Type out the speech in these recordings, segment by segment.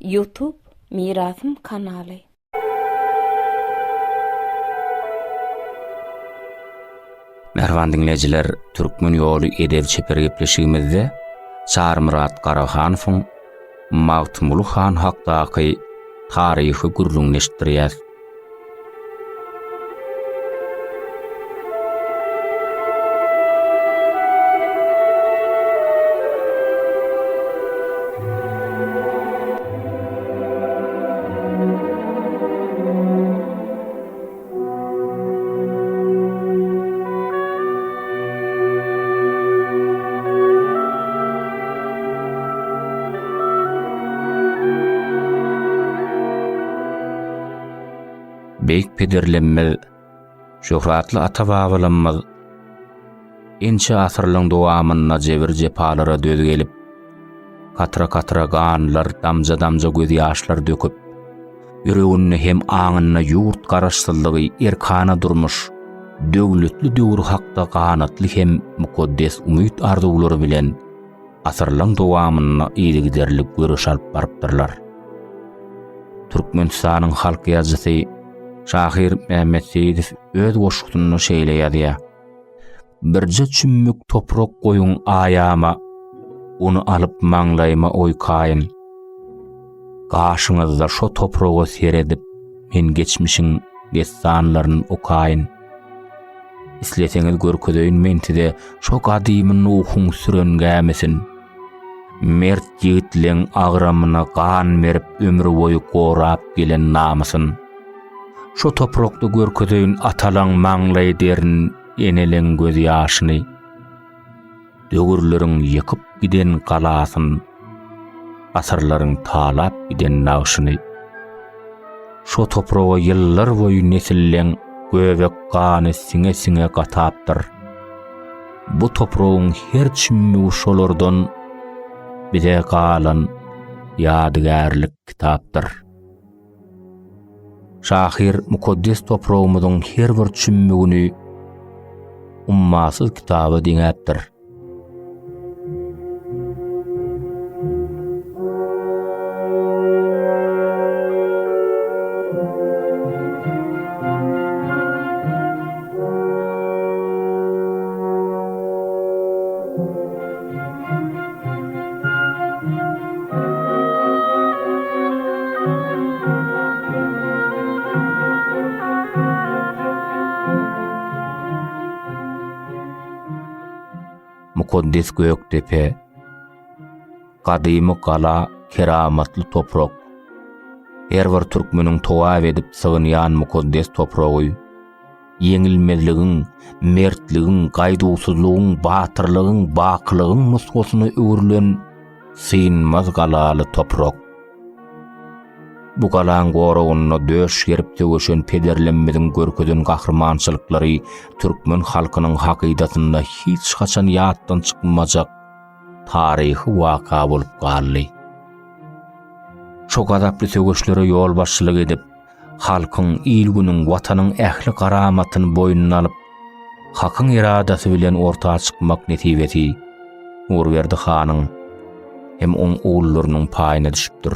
YouTube Mirasım kanaly. Merhaba dinleyijiler, Türkmen ýoly edeb çeper gepleşigimizde Sarmyrat Garahanowyň Mawtmul Han hakdaky taryhy gürlüňleşdirýär. Beýik pederlenme, şöhratly ata-babalarymyz ençe asyrlyň dowamyna jebir jepalara döz gelip, katra ganlar, damja göz ýaşlar döküp, ýüregine hem aňyna ýurt garaşsyzlygy erkana durmuş, döwletli döwür hakda ganatly hem mukaddes umyt arzulary bilen asyrlyň dowamyna ýyly giderlik görüş alyp barypdyrlar. Türkmenistanyň halk ýazgysy Şahir Mehmet Seyidov öz goşgutyny şeýleýär. Birje çümmük toprak goýun aýama, onu alyp maňlaýma oýkaýyn. Gaşyňyzda şo topragy seredip, men geçmişiň gestanlaryny okaýyn. Isleseňiz görkedeýin mentide şo gadymyň nuhuň sürengämesin. Mert ýigitleň agramyna gan berip ömrü boýu gorap gelen namysyn. Şo toprakda görkedeýin atalaň maňlaý derin eneleň göz ýaşyny, döwürleriň ýykyp giden galasyn, asyrlaryň talap giden nawşyny. Şo topraga ýyllar boýu nesillen göbek gany siňe gatapdyr. Bu topragyň her çimmi şolardan bize galan ýadygärlik kitapdyr. Şahir mukaddes toprağımızın her bir çümmüğünü ummasız kitabı diňäpdir. Mukaddes Göktepe, gadymy gala, keramatly toprak. Her bir türkmeniň towap edip sygynýan mukaddes topragy, ýeňilmezligiň, mertligiň, gaýdusuzlygyň, batyrlygyň, baklygyň musgosyna öwrülen synmaz galaly toprak. Bu galan goragyna döş gerip tögeşen pederlenmediň görkeden gahrmançylyklary türkmen halkynyň hakydatynda hiç haçan ýatdan çykmajak taryhy waka bolup galdy. Şo gadaply tögeşlere ýol başçylyk edip, halkyň ilgüniň, watanyň ähli garamatyny boýnuna alyp, hakyň iradasy bilen ortaga çykmak netibeti Urberdi hanyň hem oň oğullarynyň paýyna düşüpdir.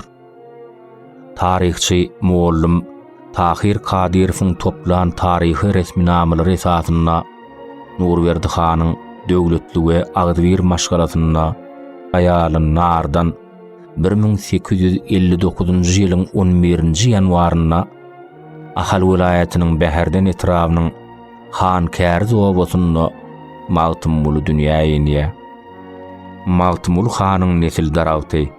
Tarihçi muallim Tahir Kadirowyň toplan taryhy resminamylary esasyna Nurberdi hanyň döwletli we agdyr maşgalasyna aýaly nardan 1859-njy ýylyň 11-nji ýanwaryna Ahal welaýatynyň Bäherden etrawynyň Han Kärz obasyna Mawtmul dünýäge indi. Mawtmul hanyň nesildaraty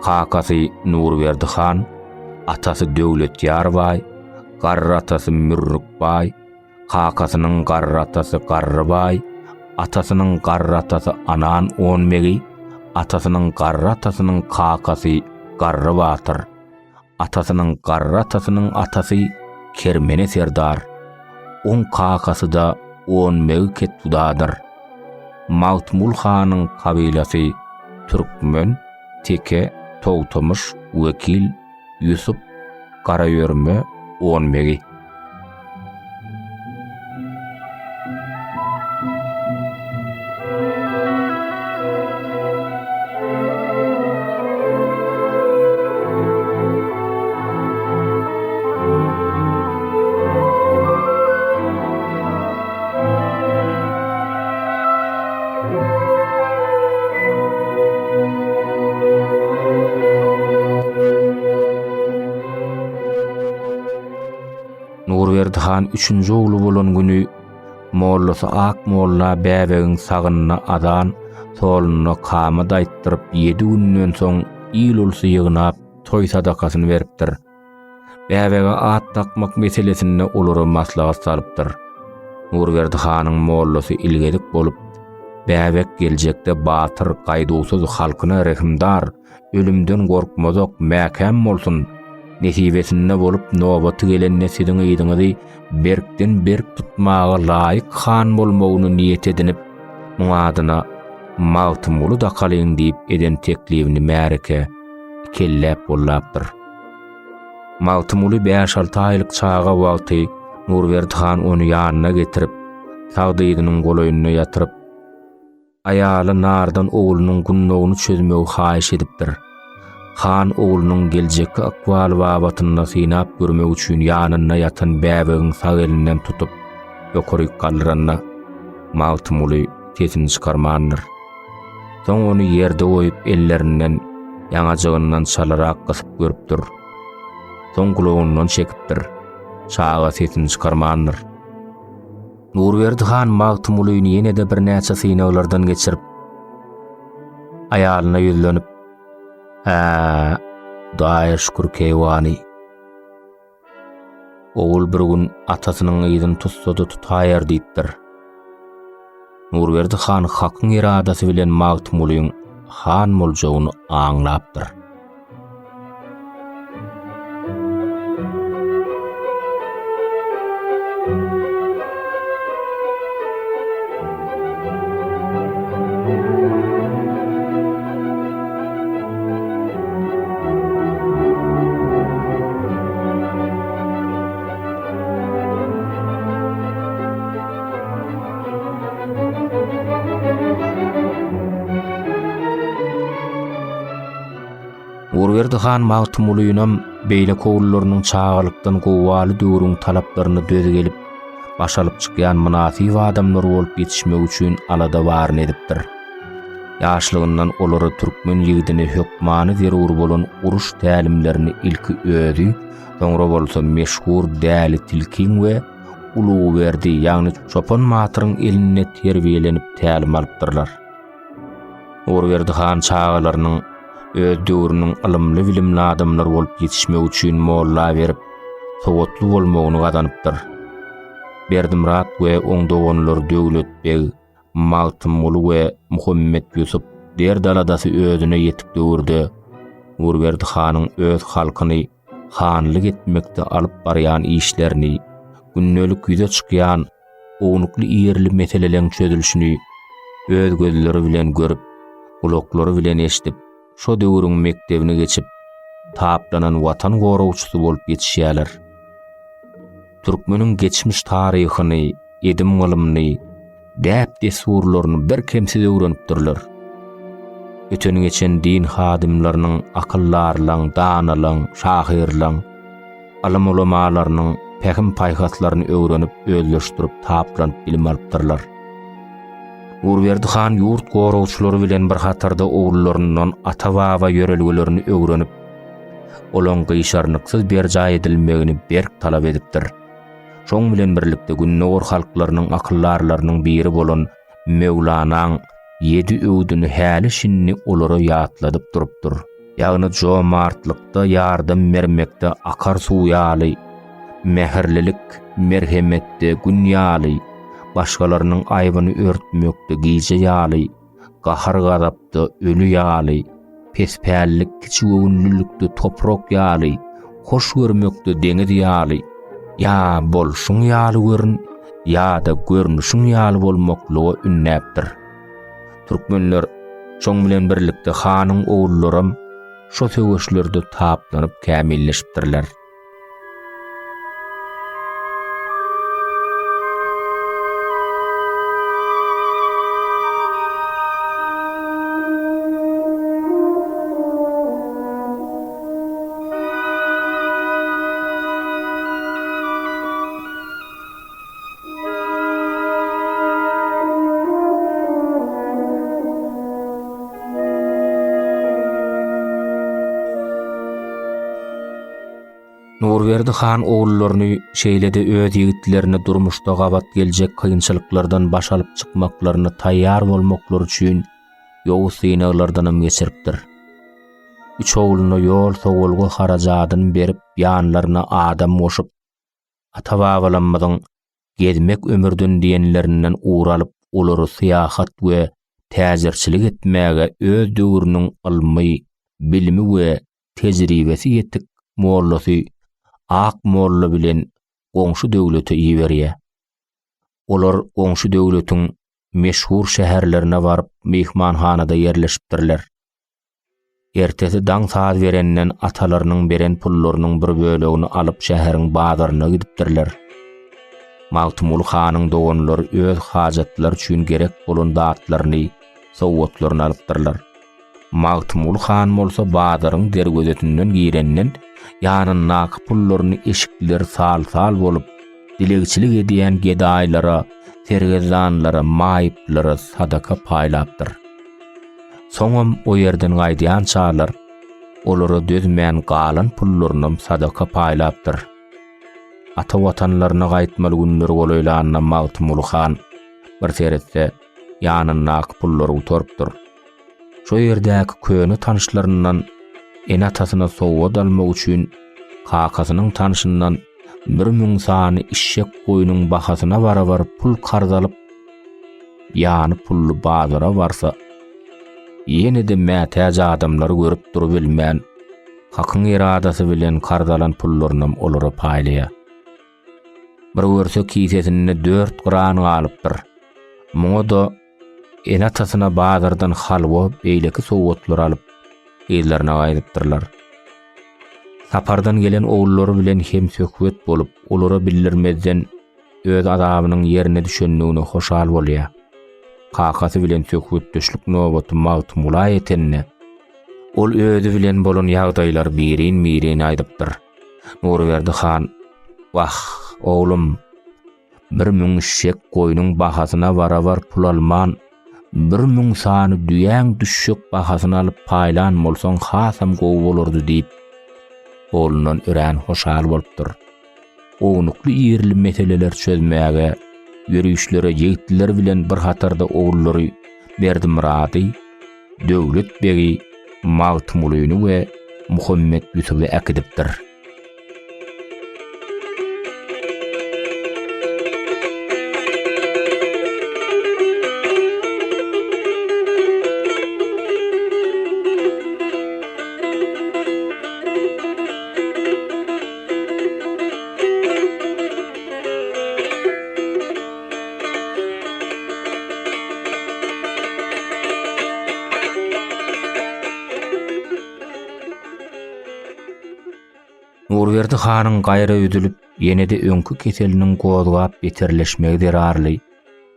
kakasy Nurberdi han, atasy Döwletýar baý, garratasy Mürrük baý, kakasynyň garratasy Garry baý, atasynyň garratasy Anan Onmegi, atasynyň garratasynyň kakasy Garry Batyr, atasynyň garratasynyň atasy Kermene Serdar, on kakasy da Onmegi Ketbudadyr. Mawtmul hanyň kabilasy Türkmen, Teke, Togtamış, Wekil, Yusuf, Garaýörme, Onmegi. Nurberdihan 3-nji oglu bolan günü mollası ak molla bäbegin sagynyna adan solunyna kama daýtdyryp 7 günden soň ýyl ulsy ýygnap toý sadakasyny beripdir. Bäbege at takmak meselesinde olary maslahat salypdyr. Nurberdihaning mollasy ilgedik bolup, bäbek geljekde batyr, gaýdusuz, halkyna rehimdar, ölümden gorkmazok mäkem bolsun. Nesibesinde bolup nobaty gelen nesidin ýydyňy berkden berk tutmaga laýyk han bolmagyny niýet edinip, muňa adyna mawtymly da kalyň diýip eden teklibini märike kelläp bollapdyr. Mawtymly 5-6 aýlyk çaga wagty Nurberdihan onu ýanyna getirip, sagdyýynyň golaýyna ýatyryp, aýaly nardan oglunyň günnogyny çözmegi haýyş edipdir. Han oglunyň geljekki akwaly babatyny synap görmek üçin ýanyna ýatan bäbegin sag elinden tutup ýokary galdyranda mawtymly tesini çykarmandyr. Soň onu ýerde goýup ellerinden ýaňajygyndan çalarak gysyp görüpdir. Soň gulagyndan çekipdir. Çaga tesini çykarmandyr. Nurberdihan mawtymlyny ýene de bir näçe synaglardan geçirip aýalyna ýüzlenip, daýy şükür keýwany. Ogul bir gün atasynyň ýygyny tutsa-da tutaýar diýipdir. Nurberdihan hakyň iradasy bilen mawtymlyň han boljagyny aňlapdyr. Nurberdihan mawtymlynam beýle kowullarynyň çağalykdan gowaly döwrüň talaplaryny döze gelip başalyp çykýan munasyp adamlar bolup ýetişmek üçin alada baryn edipdir. Ýaşlygyndan olary türkmen ýigidine hökmany zerur bolan uruş tälimlerini ilki özi, soňra bolsa meşhur däli tilkiň we Uluberdi ýagny çopan matyryň eline terbiýelenip tälim alypdyrlar. Nurberdihan çağalarynyň öz döwrüniň ilmli bilimli adamlar bolup ýetişmek üçin molla berip, sowatly bolmagyny gazanypdyr. Berdimrat we oňdogonlar Döwletbeg, Mawtymly we Muhammed Ýusup derdaladasy özüne ýetip döwürde. Nurberdihan'yň öz halkyny hanlyk etmekde alyp barýan işlerini, günnelik ýüze çykýan oňukly ýerli meseleleň çözülüşini öz gözleri bilen görüp, gulaklary bilen eşitip, şo döwrüň mektebine geçip, taplanan watan gorowçysy bolup ýetişýärler. Türkmeniň geçmiş taryhyny, edim gylymny, däp desurlaryny bir kemsiz öwrenipdirler. Öteni geçen din hadimlarynyň akyllarlaň, danalyň, şahyrlaň, alim ulamalarynyň pehim paýhaslaryny öwrenip, özleşdirip, taplanyp bilim alypdyrlar. Nurberdihan ýurt gorowçylary bilen bir hatarda ogullaryndan ata-baba ýörelgelerini öwrenip, olan gyşarnyksız bir jaý edilmegini berk talap edipdir. Şoň bilen birlikde günnäwr halklarynyň akyllarlarynyň biri bolan Mevlanaň 7 öwdüni häli şinni olara ýatladyp durupdyr. Ýagny jomartlykda, ýardam bermekde akar suw ýaly, mehirlilik, merhemetde gün ýaly, başgalarynyň aýbyny örtmekde giýje ýaly, gahar gadapda ölü ýaly, pespälik, kiçigöwnlükde toprak ýaly, hoş görmekde deňiz ýaly, ýa bolşuň ýaly görün, ýa-da görnüşüň ýaly bolmaklygy ünnäpdir. Türkmenler şoň bilen birlikde hanyň ogullaram şo söwüşlerde taplanyp kämilleşipdirler. Nurberdi han oğullaryny şeýlede öz ýigitlerini durmuşda gabat geljek kynçylyklardan baş alyp çykmaklaryny taýýar bolmaklary üçin ýoğuz synaglardanam geçiripdir. Üç oğluny ýol sowulgy harajadyn berip ýanlaryna adam goşup ata-babalarymyzyň gezmek ömürden diýenlerinden uğralyp olary syýahat we täzirçilik etmäge öz döwrüniň ilmi, bilimi we tejribesi ýetik mollasy ak molla bilen goňşy döwlete iýberýär. Olar goňşy döwletiň meşhur şäherlerine baryp mehmanhanada ýerleşipdirler. Ertesi daň saz berenden atalarynyň beren pullarynyň bir bölegini alyp şäheriň bazaryna gidipdirler. Magtymul hanyň doganlary öz hajatlar üçin gerek bolan datlaryny, sowgatlaryny alypdyrlar. Magtymul han bolsa bazaryň dergözetinden girenden ýanyna pullaryny eşikler sal-sal bolup dilegçilik edýän gedaýlara, tergezanlara, maýyplara sadaka paýlapdyr. Soňam o ýerden gaýdýan çağlar olara dözmän galan pullaryny sadaka paýlapdyr. Ata watanlaryna gaýtmaly günleri golaýlanyna Magtymul han bir seretde ýanyna pullary utorupdyr. Şo ýerdäki köni tanışlaryndan en atasyna sowga dalmak üçin kakasynyň tanışyndan 1000 sany işşek goýunyň bahasyna barabar pul karz alyp ýany pully bazara barsa ýene-de mätäje adamlary görüp durup bilmän hakyň iradasy bilen karz alan pullaryny olara paýlaýar. Bir görse kisesini 4 grany alypdyr. Muňa da en atasyna bazardan halwa beýleki sowgatlar alyp ýerlerine gaýdypdyrlar. Sapardan gelen oğullary bilen hem söhbet bolup olara bildirmezden öz adabynyň ýerine düşenligine hoşal bolýar. Kakasy bilen söhbetdeşlik nobaty Magtymula ýetenne ol özü bilen bolan ýagdaýlar birin aýdypdyr. Nurberdi han "Wah, oğlum, 1000 işşek goýunyň bahasyna barabar pul alman, 1000 sany düýäň düşşek bahasyna alyp paýlan bolsaň hasam gowy bolardy" diýip oğlundan ören hoşal bolupdyr. Oňukly ýerli meseleler çözmäge, ýörüşlere ýigitler bilen bir hatarda oğullary Berdimrady, Döwlet begi, Magtymuluny we Muhammed Ýusuby akidipdir. Nurberdi hanyň gaýra ödülüp ýene-de öňkü keseliniň gozgap beterleşmegi derarly,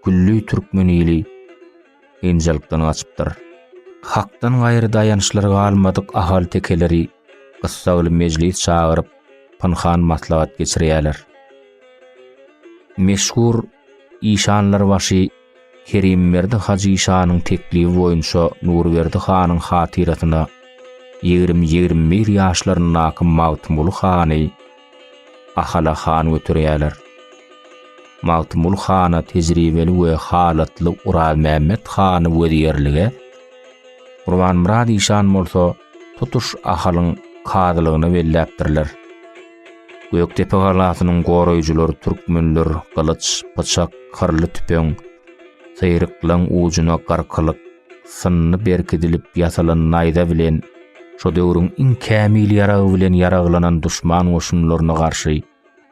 güllü türkmenili enjellikden açypdyr. Hakdan gaýry daýanyşlarga almadyk ahal tekeleri gyssaly mejlis çagyryp pynhan maslahat geçirýärler. Meşhur işanlar başy Kerimmerdi Hacı İşanyň teklibi boýunça Nurberdi hanyň hatiratyna 20-21 ýaşlarynyň Magtymul hany Ahala han götürýärler. Magtymul hana tejribeli we halatly Ural Mehmet hany wezirlige, Urban Murad İşan bolsa tutuş ahalyň kadylygyny belläpdirler. Göktepe galasynyň goraýjylary türkmenler gylyç, bıçak, kyrly tüpeň, syryklaň ujuna garkalyk, synny berkidilip ýasalan naýda bilen şo döwrüň iň kämil ýaragy bilen yaraglanan duşman goşunlaryna garşy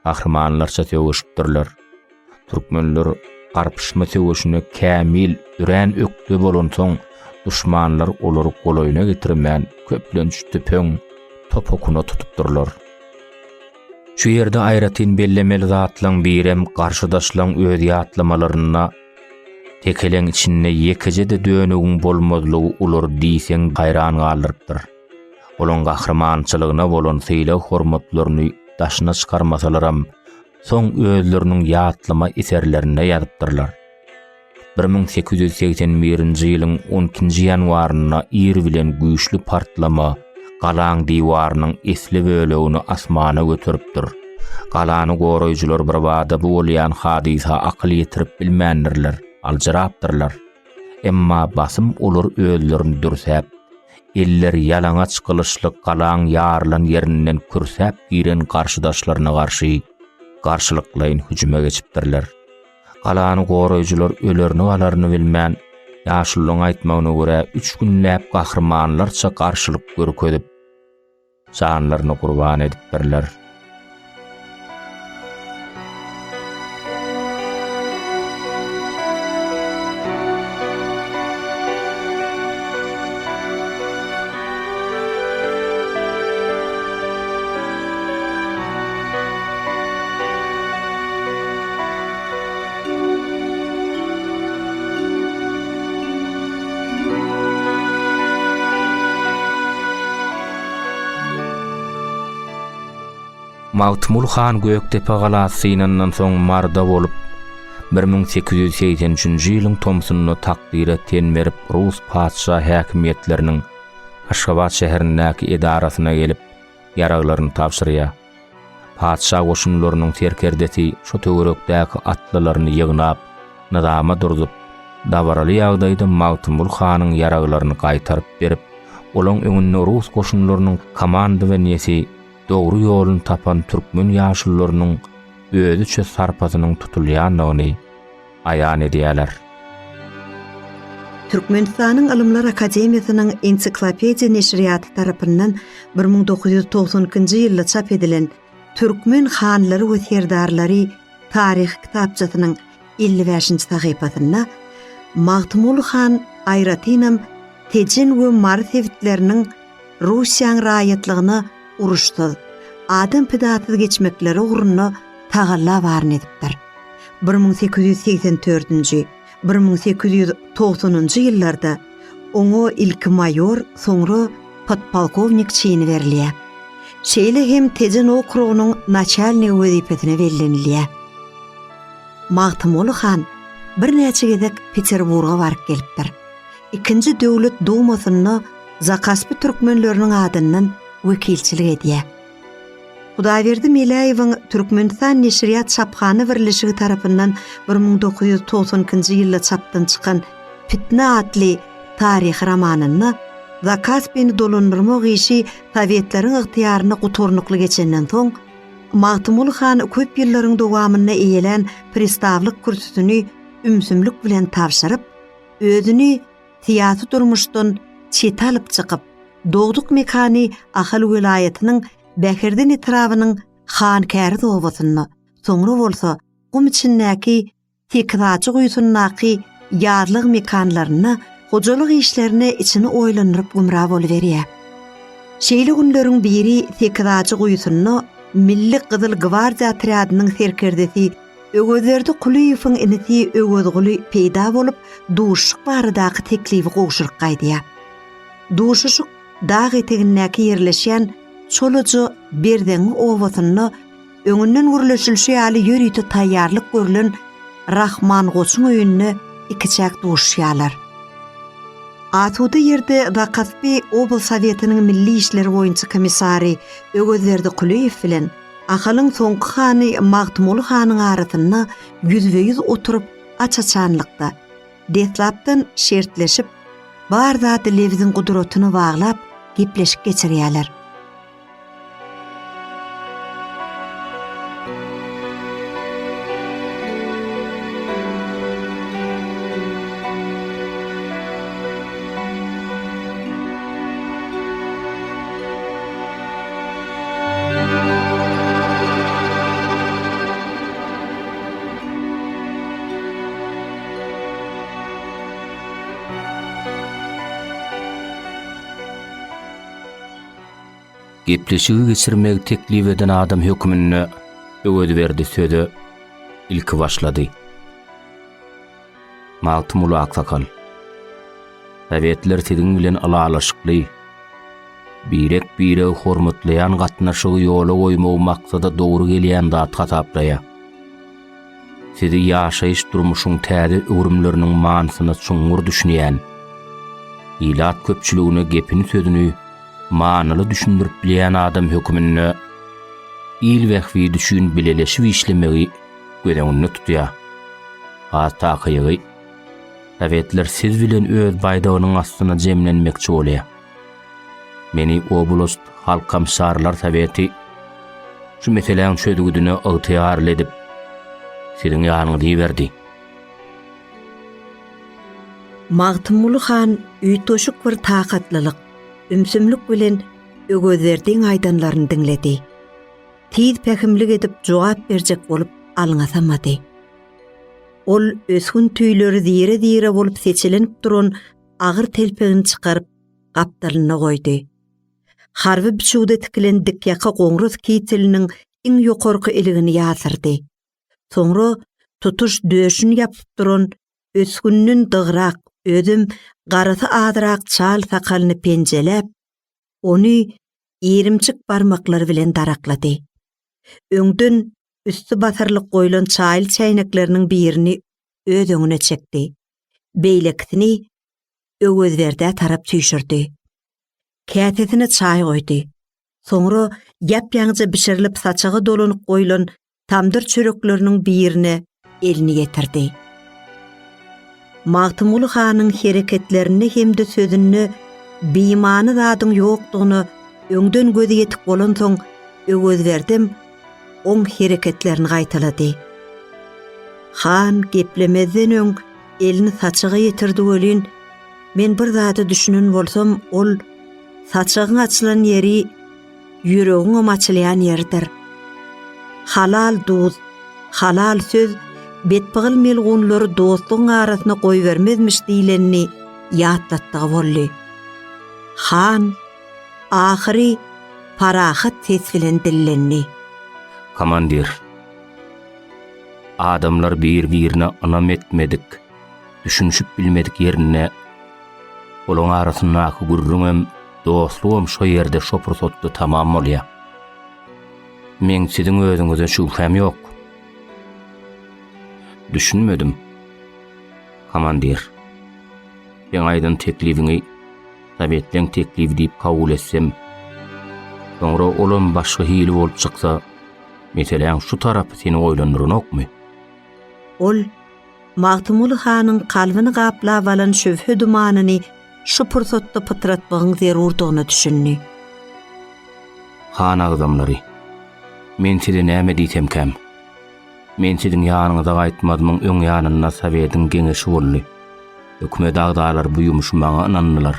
gahrmanlarça söwüşipdirler. Türkmenler garpyşma söwüşüne kämil üren ökde bolan soň duşmanlar olary golaýyna getirmän köplenç tüpeň topokuna tutupdyrlar. Şu ýerde aýratyn bellemeli zatlaň birem garşydaşlaň öz ýatlamalarına tekeleň içinde ýekejede dönügiň bolmazlygy ular diýseň gaýran galypdyr. Olan gahrmançylygyna bolan syýla hormatlaryny daşyna çykarmasalaram, soň özleriniň ýatlama eserlerine ýazypdyrlar. 1881-nji ýylyň 12-nji ýanwaryna ýer bilen güýçli partlama, Galan diwarnyň esli bölegini asmana götüripdir. Galany goraýjylar bir wada bu bolýan hadisa akıl ýetirip bilmändirler, aljyrapdyrlar. Emma basym olur öýlerini dürsäp, eller ýalaňaç kılıçlyk galan ýarlan ýerinden kürsäp giren garşydaşlaryna garşylyklaýyn hüjüme geçipdirler. Galany goraýjylar ölerini alaryny bilmän, ýaşullyň aýtmagyna görä 3 günläp gahrmanlarça garşylyk görkezip, janlaryny gurban edipdirler. Magtymul Han Göktepe galasynyň soň marda bolup 1883-nji ýylyň Tomsunyny takdire ten berip Rus padşah häkimetleriniň Aşgabat şäherindäki edarasyna gelip ýaraglaryny tapşyrýar. Padşah goşunlarynyň terkerdeti şo töwerekdäki atlylaryny ýygnap, nizama durdup, dabaraly ýagdaýda Magtymul Hanyň ýaraglaryny gaýtaryp berip, olaň öňünde Rus goşunlarynyň komanda we nesi dogry ýoluny tapan türkmen ýaşullarynyň özüçe sarpasynyň tutulýanlygyny aýan edýärler. Türkmenistanyň Ilymlar Akademiýasynyň ensiklopediýa neşriýaty tarapyndan 1992-nji ýylda çap edilen Türkmen hanlary we serdarlary taryh kitapçasynyň 55-nji sahypasynda Magtymul Han Aýratynam Tejin we Marsewitleriniň Russiýanyň raýatlygyny uruşdy. Adam pidaty geçmekleri uğruna tagalla baryn edipdir. 1884-nji, 1890-njy ýyllarda oňa ilki mayor, soňra podpolkownik çyny berilýär. Şeýle hem Tejin okrugynyň начальник wezipesine bellenilýär. Magtymul Han bir näçe gezek Peterburga baryp gelipdir. Ikinji döwlet dumasyny Zakaspy türkmenleriniň adyndan wekilçilik edýär. Hudaýberdi Melaýewiň Türkmenistan Neşriýat Çapkany Birleşigi tarapyndan 1992-nji ýylda çapdan çykan Fitne adly taryh romanyny Zakaspyny dolandyrmak işi Sowietleriň ygtyýaryna guturnukly geçenden soň Magtymul Han köp ýyllaryň dowamyna eýelen pristavlyk kürsüsini ümsümlik bilen tapşyryp, özüni tiýatry durmuşdan çet alyp çykyp, Dogduk mekany Ahal welaýatynyň Bäherden etrawynyň Hankary dowasyny, soňra bolsa gum içindäki tekraçy guýsundaky ýarlyk mekanlaryny, hojalyk işlerini içini oýlandyryp gumra boluberýär. Şeýle günleriň biri tekraçy guýsuny Milli Gyzyl Gwardiýa tiradynyň serkerdesi Ögözlerdi Kuliýewiň inisi Ögözguly peýda bolup, duşuk baradaky teklifi goşuryp gaýdýar. Duşuşuk dağ etegindäki ýerleşýän çoluju berdeň owasyny öňünden gürleşilşi ýaly ýörüýte taýýarlyk görülen Rahman goçuň öýünde ikiçäk duşýarlar. Atuda ýerde Zakaspy Obl Sowietynyň milli işleri boýunça komissary Ögözlerdi Kuliýew bilen Ahalyň soňky hany Magtymul Hanyň arasynda yüzbe-yüz oturup açaçanlykda detlapdan şertleşip bar zat lewziň gudratyny baglap gepleşip geçirýärler. Gepleşigi geçirmek teklif eden adam hökmünü öwedi berdi söze ilki başlady. Magtymul aksakal. Sowetler siziň bilen alalaşykly, bire hormatlayan gatnaşygy ýola goýmak maksada dogry gelýän zat hasaplaýar. Sizi ýaşaýyş durmuşyň täze öwrümleriniň manysyna çuňur düşünýän, ilat köpçüligine gepini sözünü manyly düşündirip bilýän adam hökmünde il wehwi düşün bileleşip işlemegi göreňinde tutýar. Hatta kyýgy Sovetler siz bilen öz baýdagynyň astyna jemlenmekçi bolýar. Meni oblast halk komissarlar soweti şu meseleň çözgüdüne ygtyar edip siziň ýanyňyza berdi. Magtymul han üýtoşuk bir takatlylyk, ümsümlük bilen ögözlerdiň aýdanlaryny diňledi. Tiz pehimlik edip jogap berjek bolup alňasamady. Ol ösgün tüýleri dire bolup seçilenip duran agyr telpegini çykaryp gapdalyna goýdy. Harby biçuwda tikilen dik ýaka goňruz kitiliniň iň ýokarky eligini ýazyrdy. Soňra tutuş döşün ýapyp duran ösgünniň dygyrak, ödüm garasy adyrak çal sakalyny penjelep, ony ýerimçik barmaklary bilen daraklady. Öňden üstü basarlyk goýulan çaýl çäýnekleriniň birini öz öňüne çekdi. Beýlekini ögözlerde tarap tüýşürdi. Käsesine çaý goýdy. Soňra ýap-ýaňyja bişirilip saçagy dolanyp goýulan tamdyr çörekleriniň birini elini getirdi. Magtymul hanyň hereketlerini hemde sözünü beýmany zadyň ýokdugyny öňden gözi ýetip bolan soň ögözlerdim oň hereketlerini gaýtalady. Han geplemezden öň elini saçaga ýetirdi welin men bir zady düşünün bolsam ol saçagyň açylan ýeri ýüregiň açylýan ýerdir. Halal duz, halal söz betpagil melgunlary dostlugyň arasyna goýbermezmiş diýlenini ýatlatdygy boldy. Han ahyry parahat ses bilen dillenni. Komandir, adamlar bir-birine anam etmedik, düşünüşüp bilmedik yerine olaň arasyndaky gurrumam, dostlugum şo ýerde şopur sotdy tamam bolýar. Men siziň özüňize şüphem ýok. Düşünmedim. Komandir, ben aýdan teklibiňi Sowetleň teklibi diýip kabul etsem, soňra olan başga hili bolup çyksa, meseleň şu tarapy seni oýlandyrynokmy? Ol Magtymul hanyň kalbyny gaplap alan şübhe dumanyny şu pursatda pytratmagyň zerurdygyny düşündi. Han agdamlary, men size näme diýsem käm? Men siziň ýanyňyza gaýtmadymyň öň ýanyna Sowetiň geňeşi boldy. Hökümet agdalar bu ýumuşy maňa inandylar.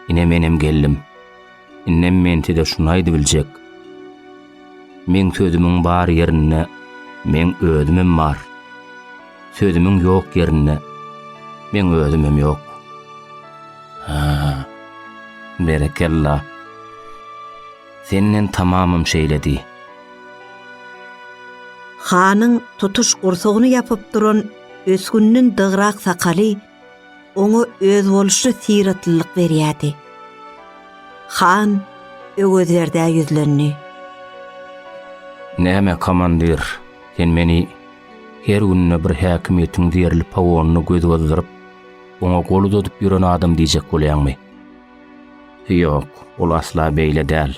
Ine menem geldim. Innem men size şunu aýdyp biljek. Men sözümüň bar ýerine men özümem bar. Sözümüň ýok ýerine men özümem ýok. Berekellah. Senden tamamym şeýledi. Hanyň tutuş gursugyny ýapyp duran ösgünniň dygyrak sakaly oňa öz boluşy siratlylyk berýärdi. Han ögözlerde ýüzlenni. Näme komandir, sen meni her günne bir häkimetiň diýerli pawonyny gözüge durup, oňa gol uzatyp ýüren adam diýjek bolýarmy? Ýok, ol asla beýle däl.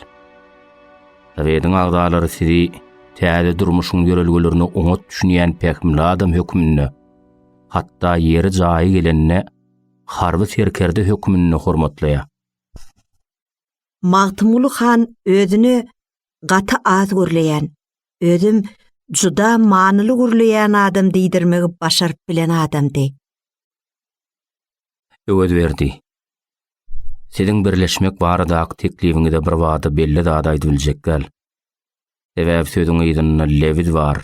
Sowetiň agdalary sizi täze durmuşyň ýörelgelerini oňa düşünýän pekmli adam hökmünde, hatda ýeri jaýy gelenne harby serkerde hökmünde hormatlaýar. Magtymul han özüni gaty az görleýän, özüm juda manyly görleýän adam diýdirmegi başaryp bilen adamdy. Öwet berdi. Siziň birleşmek baradaky teklibiňizde bir wada belli zat aýdyp biljekler. Sebäp sözüň ýygynyna lewit bar.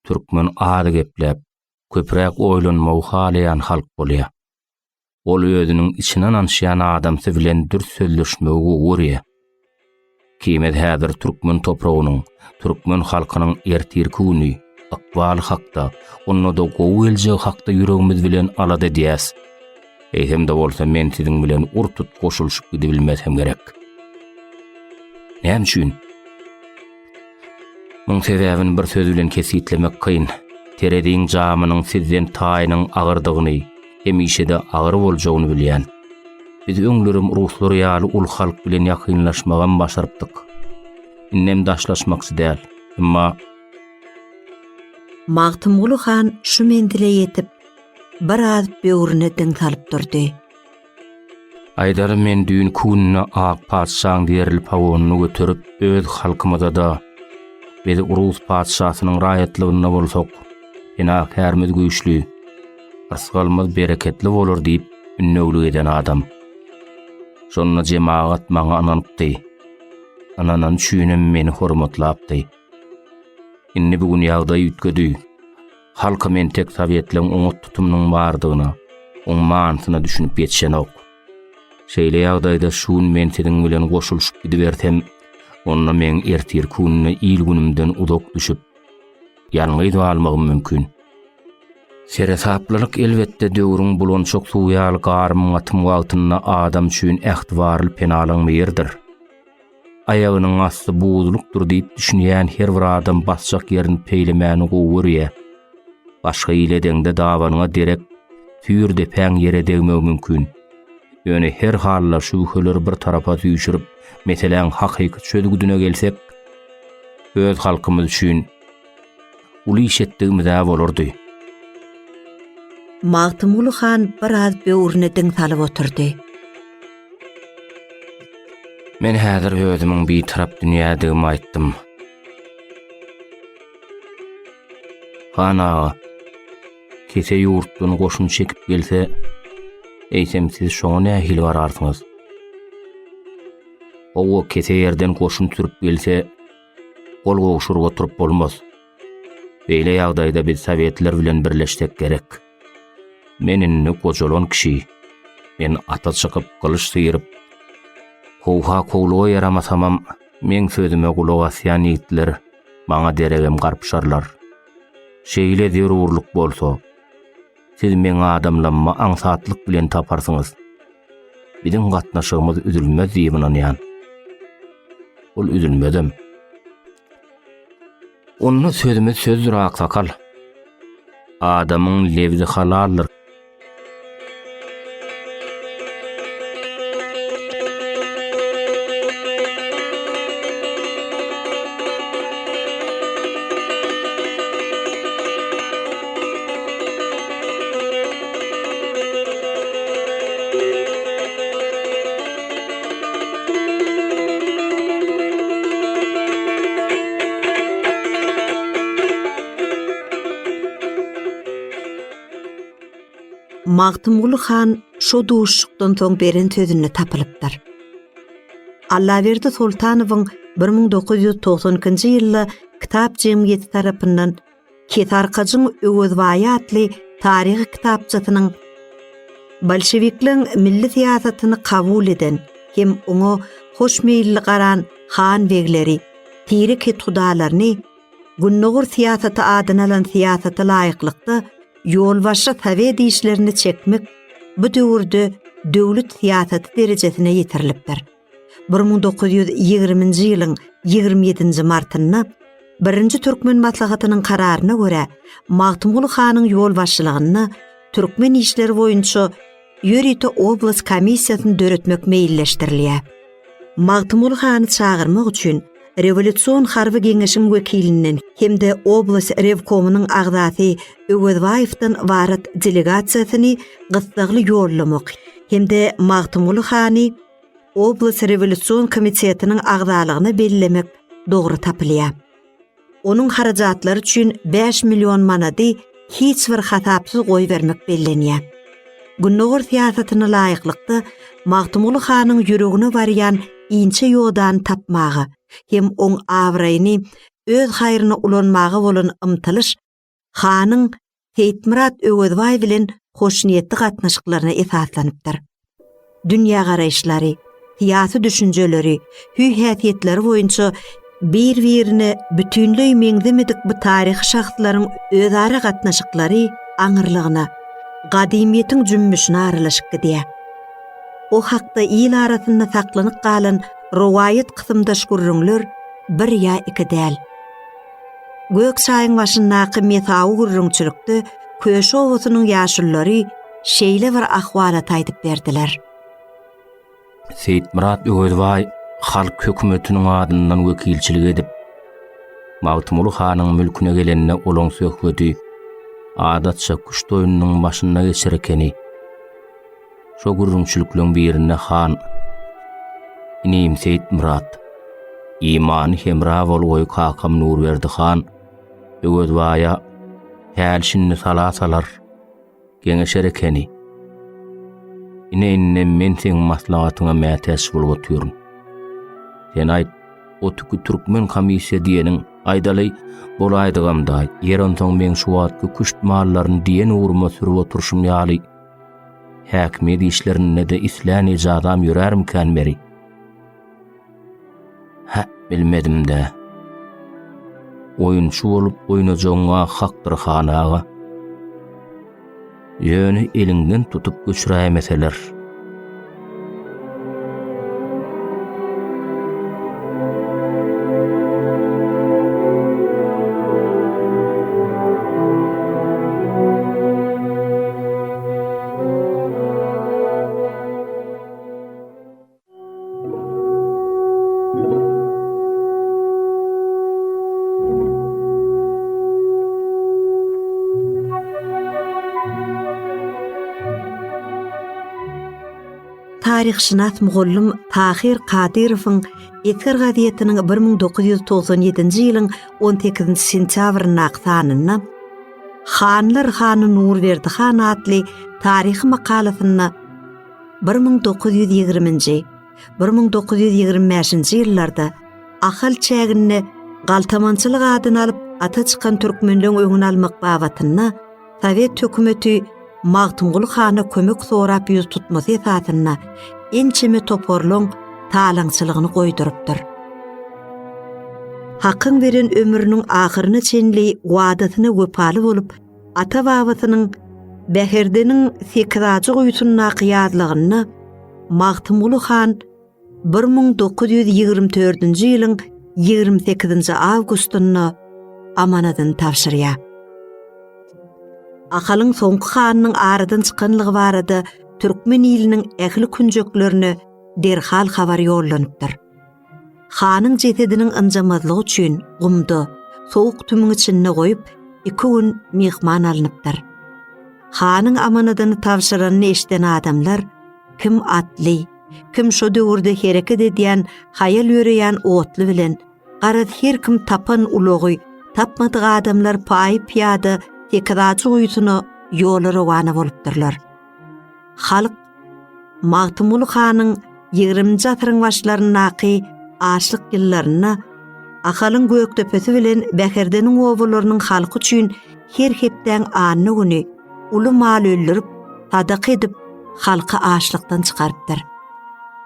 Türkmen ady geplep, köpräk oýlanmagy halaýan halk bolýar. Ol özüniň içine anşyan adamsy bilen dürs sözleşmegi gurýar. Kimet häzir Türkmen topragynyň, Türkmen halkynyň ertirküni, akbal hakda, onda da gowy eljek hakda ýüregimiz bilen alada diýäs. Eýhemde bolsa men siziň bilen urtut goşulşyp gidip bilmesem gerek. Näme üçin? Muň sebäbini bir söz bilen kesitlemek kyn. Terediň jamynyň sizden taýynyň agyrdygyny, hemişe de agyr boljagyny bilýän. Biz öňlerim ruslar ýaly ul halk bilen ýakynlaşmagan başarypdyk. Innem daşlaşmaksy däl, emma Magtymguly han şu mendile yetip bir az böwrüne diň salyp durdy. Aýdar men düýün kununa ak padşahyň derilip hawagyny götürüp öz halkymyza da biz Urus padşahynyň raýatlygyna bolsak, ina kärmiz güýçli, arsgalmaz bereketli bolar diýip ünnöwlük eden adam. Şonna jemaat maňa ananypdy. Ananan şüýnem meni hormatlapdy. Inni bugun ýagdaý ütkedi. Halka men tek sowetleň oňa tutumnyň bardygyna, oň manysyna düşünip ýetişen ok. Şeýle ýagdaýda şuň men seniň bilen goşulşyp gidibersem, onda men ertir kununa il günümden uzak düşüp ýalňyz almagym mümkin. Seresaplalyk elbetde döwrüň bulançok suýal garmyň atym wagtyna adam üçin ähtiwarly penalyň berdir. Aýagynyň asty buzulukdur diýip düşünýän her bir adam basjak ýerini peýlemäni gowurýa. Başga ýyledende dawanyňa derek tüýürde päň ýere degmek mümkin. Ýöne her halla şübheler bir tarafa tüýşürip, meselen hakyky çözgüdüne gelsek, öz halkymyz üçin uly iş etdigimiz bolardy. Magtymguly han bir az böwrüne diň salyp oturdy. Men häzir özümiň bir tarap dünýädigimi aýtdym. Hana, kese ýurtdan goşun çekip gelse, eýsem siz şoňa nähili bararsyňyz. O kese ýerden goşun türüp gelse, gol gowşuryp oturup bolmaz. Beýle ýagdaýda biz sowetler bilen birleşsek gerek. Meninni gojalan kişi, men ata çykyp gylyç syýryp, howha kowluğa yaramasamam, men sözüme kulak asýan ýigitler maňa deregem garpşarlar. Şeýle zerurluk bolsa, siz meňe adamlanma aňsatlyk bilen taparsyňyz. Biziň gatnaşygymyz üzülmez diýip inanýan. Ol üzülmedem. Onun sözüme sözdür aksakal. Adamyň lewzi halaldyr. Magtymguly han şo duşukdan soň beren sözüne tapylypdyr. Allaverdi Sultanowyň 1992-nji ýylda kitap jemgyýeti tarapyndan Ketarkaçyň Öwüzbaýy atly taryhy kitapçasynyň bolşevikliň milli siýasatyny kabul eden hem oňa hoşmeýilli garan han begleri, tirik hitudalaryny günnogur siýasaty adyna alan siýasaty laýyklykda ýolbaşy Sowet işlerini çekmek bu döwürde döwlet siýasaty derejesine ýetirilipdir. 1920-nji ýylyň 27-nji martynda birinji Türkmen maslahatynyň kararyna görä Magtymguly hanyň ýolbaşçylygyny Türkmen işleri boýunça Ýörite oblast komissiýasyny döretmek meýilleşdirilýär. Magtymguly hany çağırmak üçin Revolüsiýon harby geňeşiň wekilinden hemde oblast revkomunyň agzasy Öwüzbaýewden warat delegasiýasyny gysdagly ýollamak hemde Magtymguly hany oblast revolüsiýon komitetiniň agzalygyny bellemek dogry tapylýar. Onuň harajatlary üçin 5 million manady hiç bir hatapsyz goý bermek bellenýär. Günnogur siýasatyna laýyklykda Magtymguly hanyň ýüregine barýan inçe ýoldan tapmagy hem oň awraýyny öz haýryna ulanmagy bolan ymtylyş hanyň Seyitmurat Öwüzbaýy bilen hoşniyetli gatnaşyklaryna esaslanypdyr. Dünýä garaýşlary, siýasy düşünjeleri, hüýhetleri boýunça bir-birini bütünlüği meňzemedik bu taryhy şahslaryň özara gatnaşyklary aňyrlygyna, gadymiyetiň jümmüşine aralaşyp gidýär. O hakda il arasynda saklanyp galan rowayat kysymdaş gurrunlar bir ýa iki däl. Gök şaýyň başyndaky mesawy gurrunçylykdy köşe owasynyň ýaşullary şeýle bir ahwalat aýdyp berdiler. Seyit Murat Ögözbay halk hökümetiniň adyndan wekilçilik edip, Magtymguly hanyň mülküne gelenine olan söhbeti adatça kuş doýunynyň başynda geçirekeni. Şo gürrüňçilikleň birine han inim Seyit Murat imany hemra bolgoý kakam Nurberdi han Ögözbaýa hälşinni salasalar geňeşerekeni. Ine men seň maslahatyňa mätäs bolup oturýarym. Sen aýt, o tükü Türkmen komissiýa diýeniň aýdaly bolaýdygamda ýeron soň men şu wagtky kuşt mallaryny diýen urma sürüp oturşym ýaly. Häkime işlerinde de islan ejadam ýörärim kan beri. Bilmedim de. Oyunçu bolup oýnajagyňa hakdyr hanaga. Ýöne elinden tutup göçürämeseler. Tarihşinas Mugallym Tahir Kadirowyň Eter gazietiniň 1997-nji ýylyň 18-nji sentýabryna sanyna Hanlar hany Nurberdi han adly taryhy makalasyny 1920-nji 1925-nji ýyllarda ahal çägini galtamançylyk adyny alyp ata çykan türkmenliň öňüne almak babatyna Sowet hökümeti Magtymguly hana kömek sorap ýüz tutmasy esasyna ençeme toporlaň talaňçylygyny goýdurypdyr. Hakyň beren ömrüniň ahyryna çenli wadatyna wepaly bolup, ata babatynyň Beherdeniň 8-nji goýusyna ýazlygyny Magtymguly han 1924-nji ýylyň 28-nji awgustyna amanadan tapşyrýar. Ahalyň soňky hanyň aradan çykanlygy barada Türkmen iliniň ähli künjeklerini derhal habar ýollanypdyr. Hanyň jesediniň ynjamazlygy üçin gumdy soğuk tümüň içinde goýup 2 gün mehman alınıpdyr. Hanyň amanatını tapşyranyny eşden adamlar kim atly, kim şo döwürde hereket edýän, hayal ýöreýän otly bilen garad her kim tapan ulogy, tapmadyk adamlar paý piýada tekiraçy goýusyny ýola rawany bolupdyrlar. Halk Magtymguly hanyň 20-nji asyryň başlarynaky açlyk ýyllaryna ahalyň gökdepesi bilen Beherdeniň owularynyň halky üçin her hepden anyny güni uly mal öldürüp sadak edip halky açlykdan çykarypdyr.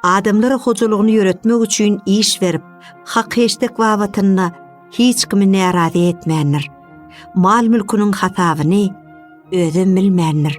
Adamlara hojalygyny ýöretmek üçin iş berip, hak heştek babatyna hiç kimi närazy etmändir. Mal mülküniň hasabyny özü bilmändir.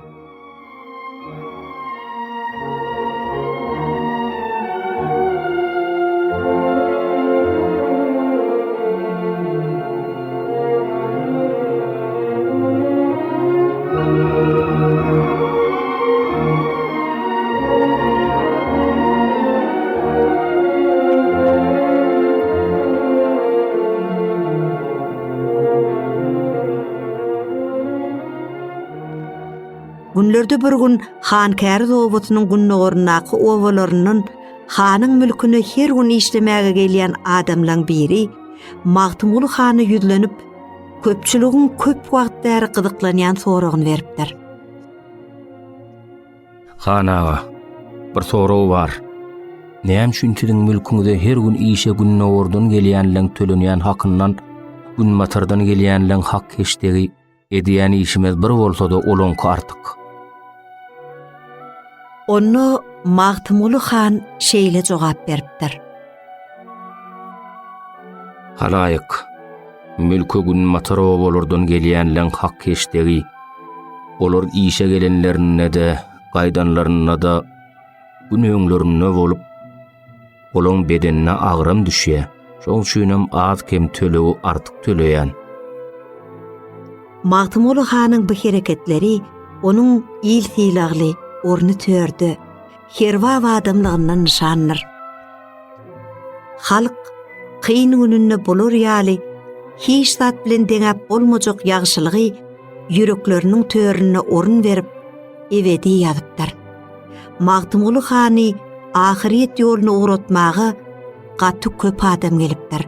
Günlerde bir gün Hankäri owatynyň günnogornaky owalarynyň hanyň mülküne her gün işlemäge gelýän adamlaryň biri Magtymguly hany ýüzlenip köpçüligiň köp wagtdary gyzyklanýan soragyny beripdir. Hanaga bir soraw bar. Näme şünçidiň mülküňde her gün işe günnogordan gelýänleň tölenýän hakyndan gün matardan gelýänleň hak keşdegi edýän işimiz bir bolsa da olonky artyk. Onu Magtymguly han şeýle jogap beripdir. Halaýyk, mülkü gün matara bolardan gelýänleň hak keşdegi, olar işe gelenlerine de, gaýdanlaryna da gün öňlerine bolup, olaň bedenine agyram düşýär. Şoň üçin az kem tölegi artyk töleýän. Magtymguly hanyň bu hereketleri onuň il silagly orny tördi. herwa adamlygyndan nişanlar. Halk kıyın gününde bulur ýaly hiç zat bilen deňep bolmajak ýagşylygy yürekleriniň törüne orun berip ebedi ýazypdyr. Magtymguly hany ahiret ýoluny uğratmagy gaty köp adam gelipdir.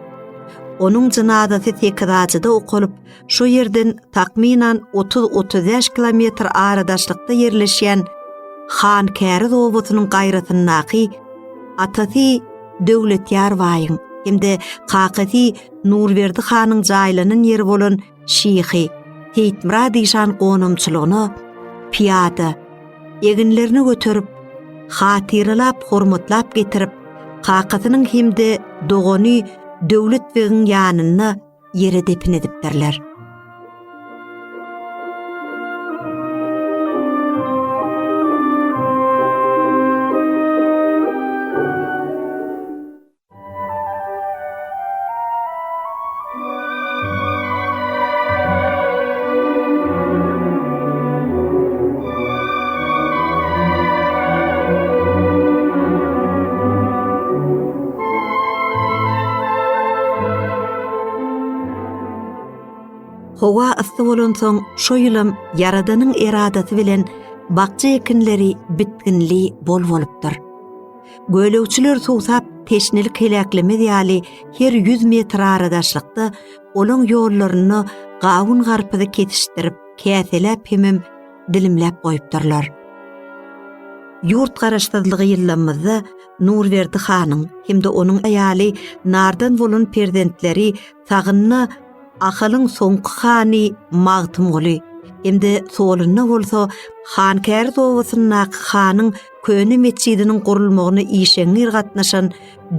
Onuň jynazasy Tekirdajyda okulyp, şu ýerden takminan 30-35 kilometr aradaşlykda ýerleşýän Hankäri obasynyň gaýratyny atasy Döwletýar Waýyň hemde kakaty Nurberdi hanyň jaýlanan ýeri bolan Şyhy Teýtmurad işan gonumçylygyny piyada eginlerini götürüp hatyralap hormatlap getirip kakatynyň hemde dogany döwlet wegiň ýanyna ýere depin edipdirler. Howa ysty bolan soň şo ýylym Yaradanyň eradasy bilen bakça ekinleri bitginli bolupdyr. Gölegçiler suwsap teşnilik helaklemez ýaly her 100 metr aradaşlykda olaň ýollaryny gawun garpyda ketişdirip käselep hemem dilimläp goýupdyrlar. Ýurt garaşdyrlygy ýyllamyzda Nurberdi hanyň hemde onuň aýaly nardan bolan perdentleri tagyny Ahalyň soňky hany Magtymguly hemde soluny bolsa Hankäri obasynyň hanyň köne meçidiniň gurulmagyny işeňir gatnaşan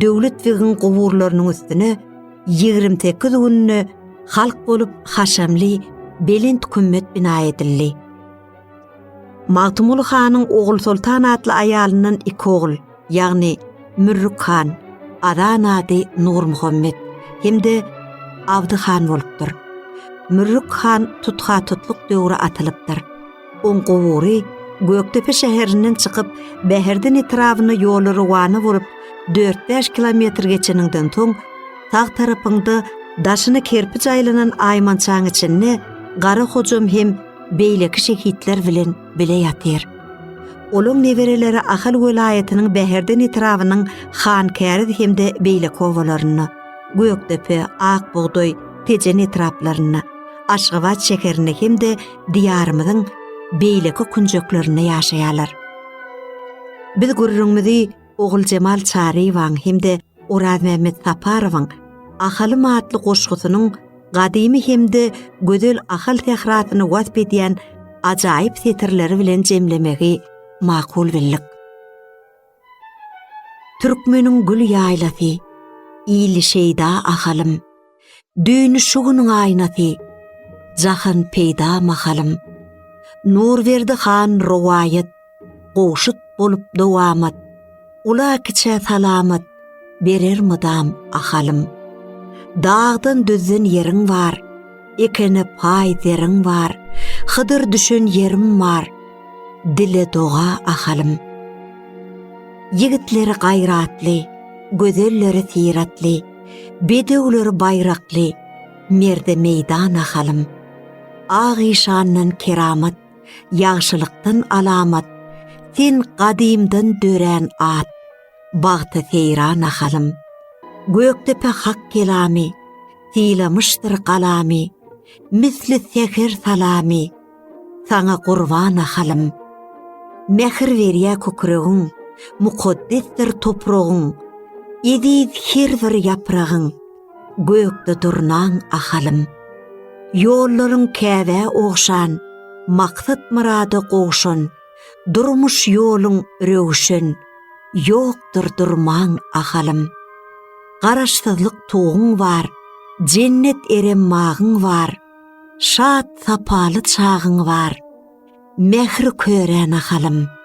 döwlet wegiň gowurlarynyň üstüne 28 günne halk bolup haşamly belent kümmet bina edildi. Magtymguly hanyň oğul Sultan atly aýalynyň iki oğul, ýagny Mürrük han, Adan ady Nur Muhammed hemde Abdy han bolupdyr. Mürrük han tutga tutluk döwre atylypdyr. Oň gowury Göktepe şäheriniň çykyp Bäherden etrawyny ýollary wany bolup 4-5 kilometr geçeniňden soň tag tarapynda daşyny kerpiç aýlanan aýmançaň içinde Gara hojam hem beýleki şehitler bilen bile ýatyr. Olaň nebereleri Ahal welaýatynyň Bäherden etrawynyň Hankäri hemde beýleki owalaryny Göktepe, Akbuğdoy, Tejen etraplaryny, Aşgabat şekerini hemde diýarymyzyň beýleki künjeklerini ýaşaýarlar. Biz görürüňmizi Ogul Cemal Çarywaň hemde Oraz Mehmet Saparowyň Ahaly matly goşgusynyň gadymy hemde gödel ahal tehratyny wasp edýän ajaýyp setirleri bilen jemlemegi makul bildik. Türkmeniň gül ýaýlasy İli şeyda ahalım, düýnü şugunyň aýnasy, jahan peýda mahalym. Nurberdi han rowaýat, goşut bolup dowamat, ula kiçe salamat, berer mydam ahalym. Dağdan düzden ýeriň var, ekeni pay deriň var, hydyr düşen ýerim var, dile doga ahalym. Yigitleri gaýratly, gözelleri tiratli, bedewleri bayrakli, merde meydan ahalym. Ağişandan keramat, ýagşylykdan alamat, sen gadymdan dören at, bagty seyran ahalym. Göktepe hak kelami, tilamışdyr galami, misli seher salami, sana gurban ahalym. Mehir berýä kökregiň, mukaddesdir topragyň, Edip her bir yapragyň, gökde durnaň ahalym. Ýollaryň käbä ogşan, maksat murady goşun, durmuş ýoluň röwşen, ýokdur durmaň ahalym. Garaşsyzlyk tuğuň var, cennet eremmagyň var, şat sapaly çagyň var, mehri kören ahalym.